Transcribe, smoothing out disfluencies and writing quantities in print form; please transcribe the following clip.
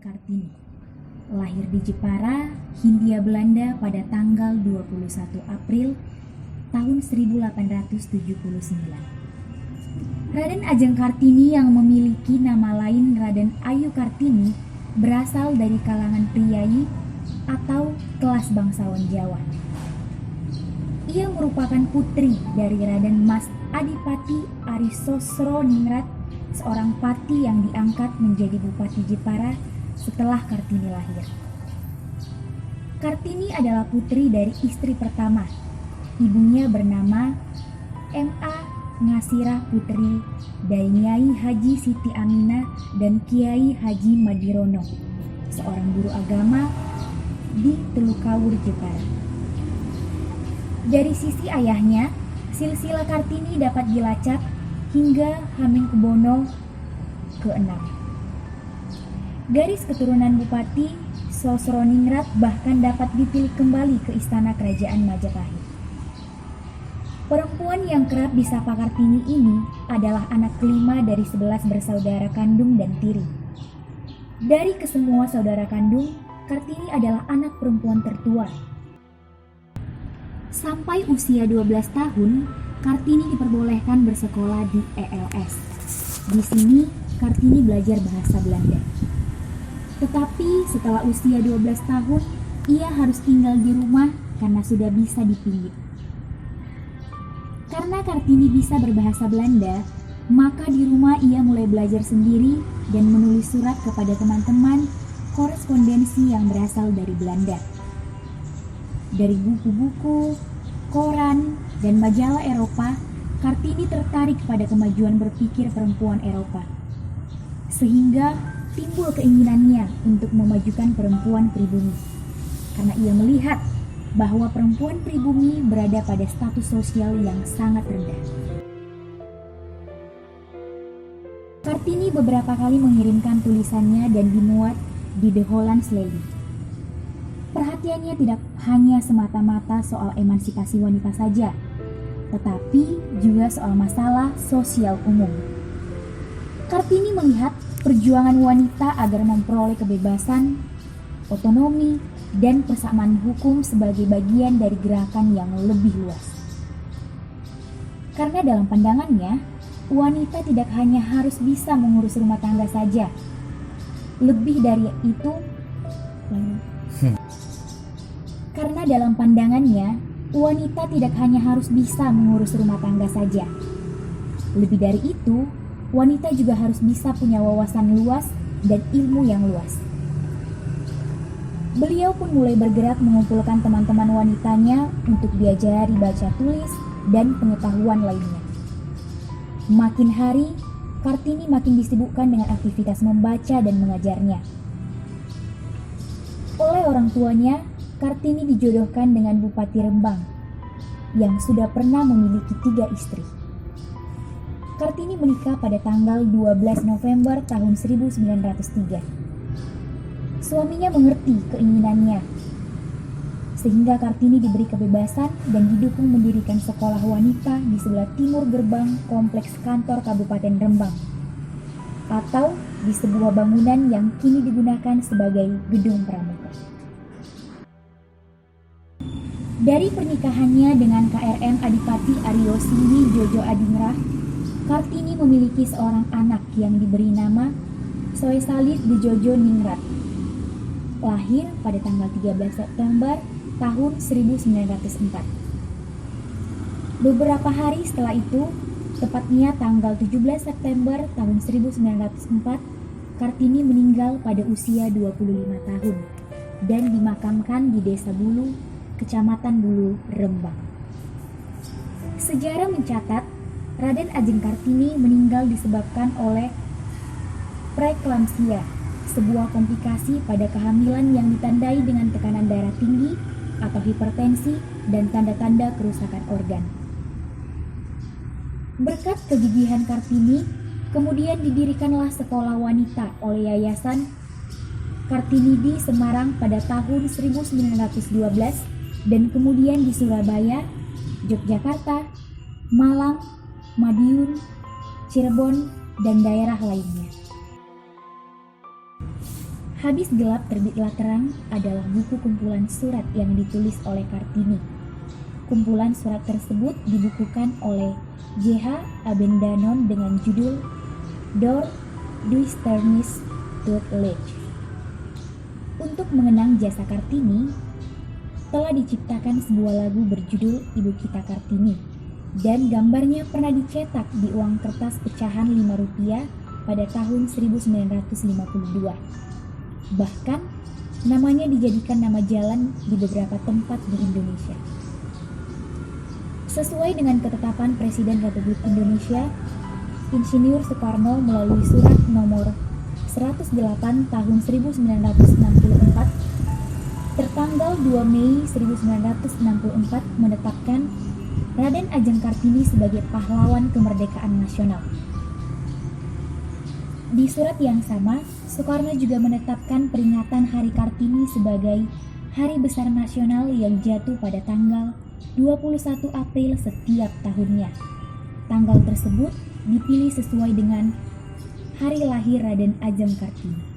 Kartini. Lahir di Jepara, Hindia Belanda pada tanggal 21 April tahun 1879. Raden Ajeng Kartini yang memiliki nama lain Raden Ayu Kartini berasal dari kalangan priyayi atau kelas bangsawan Jawa. Ia merupakan putri dari Raden Mas Adipati Arisosroningrat, seorang pati yang diangkat menjadi Bupati Jepara setelah Kartini lahir. Kartini adalah putri dari istri pertama. Ibunya bernama M.A. Ngasirah Putri dari Nyai Haji Siti Aminah dan Kiai Haji Madirono, seorang guru agama di Telukawur, Jepara. Dari sisi ayahnya, silsilah Kartini dapat dilacak hingga Hamengkubuwono ke-6. Garis keturunan Bupati Sosroningrat bahkan dapat dipilih kembali ke istana kerajaan Majapahit. Perempuan yang kerap disapa Kartini ini adalah anak kelima dari 11 bersaudara kandung dan tiri. Dari kesemua saudara kandung, Kartini adalah anak perempuan tertua. Sampai usia 12 tahun, Kartini diperbolehkan bersekolah di ELS. Di sini, Kartini belajar bahasa Belanda. Tetapi setelah usia 12 tahun, ia harus tinggal di rumah karena sudah bisa dipinggit. Karena Kartini bisa berbahasa Belanda, maka di rumah ia mulai belajar sendiri dan menulis surat kepada teman-teman korespondensi yang berasal dari Belanda. Dari buku-buku, koran, dan majalah Eropa, Kartini tertarik pada kemajuan berpikir perempuan Eropa. Sehingga timbul keinginannya untuk memajukan perempuan pribumi. Karena ia melihat bahwa perempuan pribumi berada pada status sosial yang sangat rendah. Kartini beberapa kali mengirimkan tulisannya dan dimuat di The Hollands Lily. Perhatiannya tidak hanya semata-mata soal emansipasi wanita saja, tetapi juga soal masalah sosial umum. Kartini melihat perjuangan wanita agar memperoleh kebebasan, otonomi, dan persamaan hukum sebagai bagian dari gerakan yang lebih luas. Karena dalam pandangannya, wanita tidak hanya harus bisa mengurus rumah tangga saja. Lebih dari itu, karena dalam pandangannya, wanita tidak hanya harus bisa mengurus rumah tangga saja. Lebih dari itu, wanita juga harus bisa punya wawasan luas dan ilmu yang luas. Beliau pun mulai bergerak mengumpulkan teman-teman wanitanya untuk diajari baca tulis dan pengetahuan lainnya. Makin hari, Kartini makin disibukkan dengan aktivitas membaca dan mengajarnya. Oleh orang tuanya, Kartini dijodohkan dengan Bupati Rembang yang sudah pernah memiliki 3 istri. Kartini menikah pada tanggal 12 November tahun 1903. Suaminya mengerti keinginannya, sehingga Kartini diberi kebebasan dan didukung mendirikan sekolah wanita di sebelah timur gerbang kompleks kantor Kabupaten Rembang, atau di sebuah bangunan yang kini digunakan sebagai gedung pramuka. Dari pernikahannya dengan KRM Adipati Aryosinggi Jojo Adingrah, Kartini memiliki seorang anak yang diberi nama Soe Salif Jojo Ningrat. Lahir pada tanggal 13 September tahun 1904. Beberapa hari setelah itu, tepatnya tanggal 17 September tahun 1904, Kartini meninggal pada usia 25 tahun dan dimakamkan di Desa Bulu, Kecamatan Bulu, Rembang. Sejarah mencatat, Raden Ajeng Kartini meninggal disebabkan oleh preeklamsia, sebuah komplikasi pada kehamilan yang ditandai dengan tekanan darah tinggi atau hipertensi dan tanda-tanda kerusakan organ. Berkat kegigihan Kartini, kemudian didirikanlah sekolah wanita oleh Yayasan Kartini di Semarang pada tahun 1912 dan kemudian di Surabaya, Yogyakarta, Malang, Madiun, Cirebon, dan daerah lainnya. Habis Gelap Terbitlah Terang adalah buku kumpulan surat yang ditulis oleh Kartini. Kumpulan surat tersebut dibukukan oleh J.H. Abendanon dengan judul Door Duisternis Tot Lech. Untuk mengenang jasa Kartini, telah diciptakan sebuah lagu berjudul Ibu Kita Kartini, dan gambarnya pernah dicetak di uang kertas pecahan Rp5 pada tahun 1952. Bahkan, namanya dijadikan nama jalan di beberapa tempat di Indonesia. Sesuai dengan ketetapan Presiden Republik Indonesia, Insinyur Soekarno melalui surat nomor 108 tahun 1964 tertanggal 2 Mei 1964 menetapkan Raden Ajeng Kartini sebagai pahlawan kemerdekaan nasional. Di surat yang sama, Soekarno juga menetapkan peringatan Hari Kartini sebagai hari besar nasional yang jatuh pada tanggal 21 April setiap tahunnya. Tanggal tersebut dipilih sesuai dengan hari lahir Raden Ajeng Kartini.